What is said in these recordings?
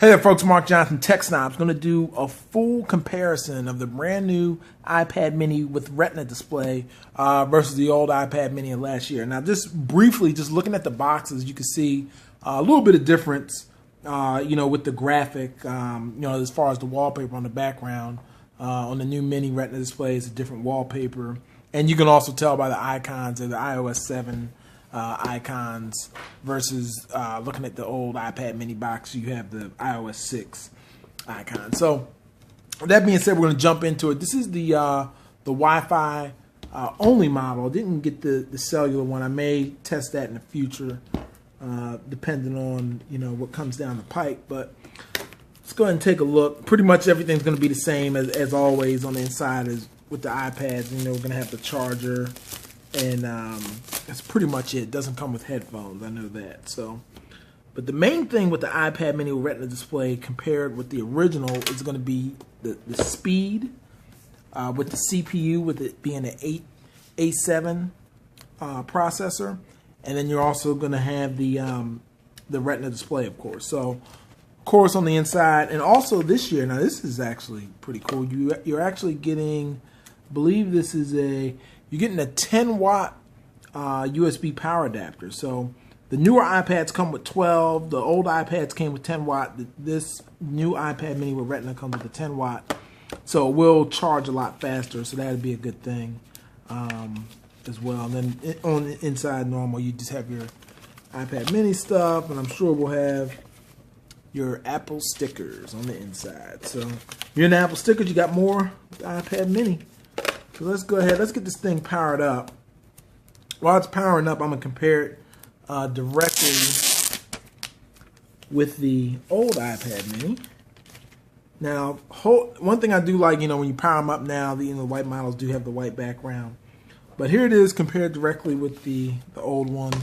Hey there folks, Mark Johnson, Tech Snob's going to do a full comparison of the brand new iPad mini with Retina display versus the old iPad mini of last year. Now just briefly, just looking at the boxes, you can see a little bit of difference, with the graphic, as far as the wallpaper on the background. On the new mini Retina display, it's a different wallpaper. And you can also tell by the icons of the iOS 7 icons versus looking at the old iPad mini box, you have the iOS 6 icon. So that being said, we're going to jump into it. This is the Wi-Fi only model. I didn't get the cellular one. I may test that in the future, depending on what comes down the pike. But let's go ahead and take a look. Pretty much everything's going to be the same as always on the inside as with the iPads. We're going to have the charger. And that's pretty much it. It doesn't come with headphones, I know that. So, but the main thing with the iPad mini with Retina display compared with the original is going to be the speed with the CPU, with it being an A7 processor, and then you're also going to have the Retina display, of course. So, of course, on the inside, and also this year. Now, this is actually pretty cool. You're actually getting, I believe this is you're getting a 10-watt USB power adapter. So the newer iPads come with 12. The old iPads came with 10 watt. This new iPad mini with Retina comes with a 10 watt. So it will charge a lot faster. So that would be a good thing as well. And then on the inside normal, you just have your iPad mini stuff. And I'm sure we'll have your Apple stickers on the inside. So if you're in the Apple stickers, you got more with the iPad mini. So let's go ahead. Let's get this thing powered up. While it's powering up, I'm going to compare it directly with the old iPad mini. Now, one thing I do like, when you power them up now, the white models do have the white background. But here it is compared directly with the old one.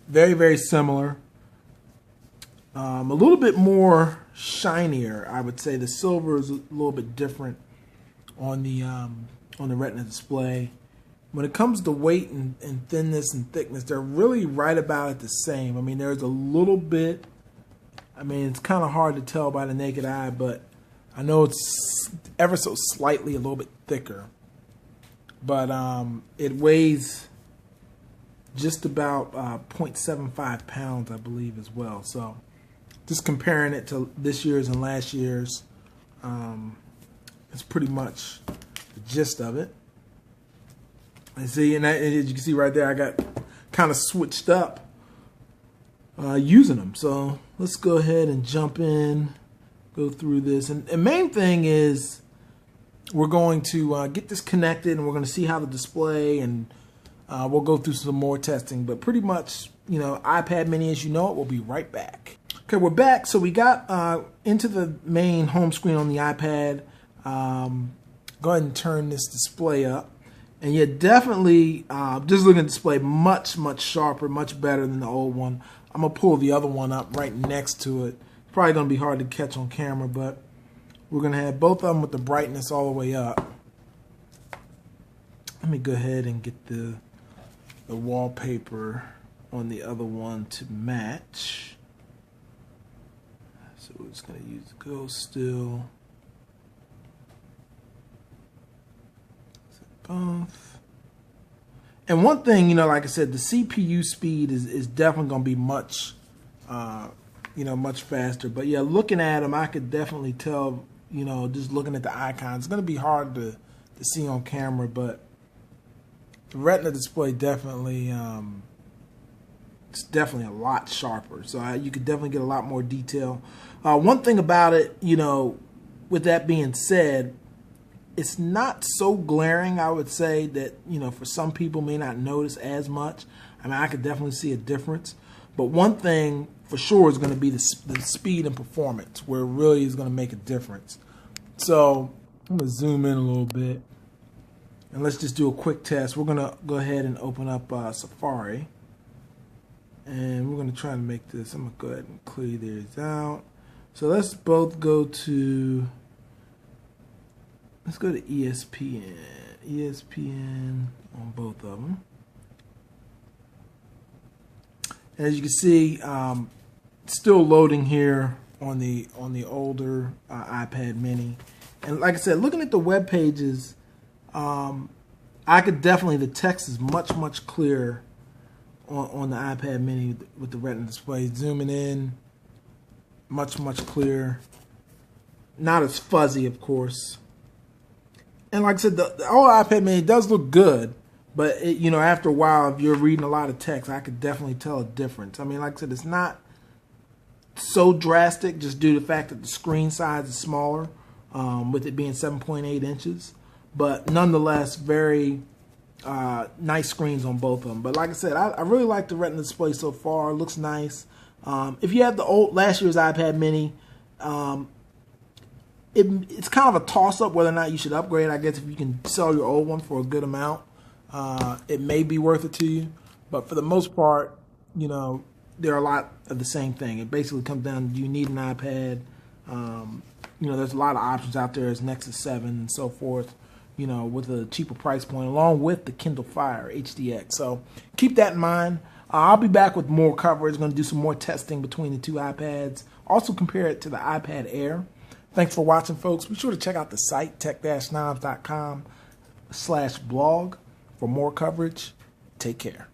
Very, very similar. A little bit more shinier, I would say. The silver is a little bit different on the Retina display. When it comes to weight and thinness and thickness, they're really right about it the same. I mean, there's a little bit, it's kind of hard to tell by the naked eye, but I know it's ever so slightly a little bit thicker. But it weighs just about 0.75 pounds, I believe, as well. So just comparing it to this year's and last year's, it's pretty much the gist of it. And see, and as you can see right there, I got kind of switched up using them. So let's go ahead and jump in, go through this. And the main thing is we're going to get this connected, and we're going to see how the display, and we'll go through some more testing. But pretty much, iPad mini as you know it, we'll be right back. Okay, we're back. So we got into the main home screen on the iPad. Go ahead and turn this display up, and you're definitely just looking at the display much sharper, much better than the old one. I'm gonna pull the other one up right next to it. Probably gonna be hard to catch on camera, but we're gonna have both of them with the brightness all the way up. Let me go ahead and get the wallpaper on the other one to match. So we're just gonna use Go Still. Both. And one thing, like I said, the CPU speed is definitely going to be much, much faster. But yeah, looking at them, I could definitely tell, just looking at the icons, it's going to be hard to see on camera. But the Retina display definitely, it's definitely a lot sharper. So you could definitely get a lot more detail. One thing about it, with that being said, it's not so glaring, I would say, that, for some people may not notice as much. I could definitely see a difference. But one thing for sure is going to be the speed and performance, where it really is going to make a difference. So I'm going to zoom in a little bit. And let's just do a quick test. We're going to go ahead and open up Safari. And we're going to try to make this. I'm going to go ahead and clear these out. So let's both go to... Let's go to ESPN. ESPN on both of them. And as you can see, Still loading here on the older iPad mini. And like I said, looking at the web pages, I could definitely, the text is much clearer on the iPad mini with the Retina display. Zooming in, much clearer. Not as fuzzy, of course. And like I said, the old iPad mini does look good, but it, you know, after a while, if you're reading a lot of text, I could definitely tell a difference. I mean, like I said, it's not so drastic just due to the fact that the screen size is smaller, with it being 7.8 inches. But nonetheless, very nice screens on both of them. But like I said, I really like the Retina display so far. It looks nice. If you have the last year's iPad mini, it's kind of a toss-up whether or not you should upgrade. I guess if you can sell your old one for a good amount, it may be worth it to you. But for the most part, you know, they're a lot of the same thing. It basically comes down to, do you need an iPad? You know, there's a lot of options out there as Nexus 7 and so forth, you know, with a cheaper price point, along with the Kindle Fire HDX. So keep that in mind. I'll be back with more coverage. Going to do some more testing between the two iPads. Also compare it to the iPad Air. Thanks for watching, folks. Be sure to check out the site, tech-knobs.com/blog for more coverage. Take care.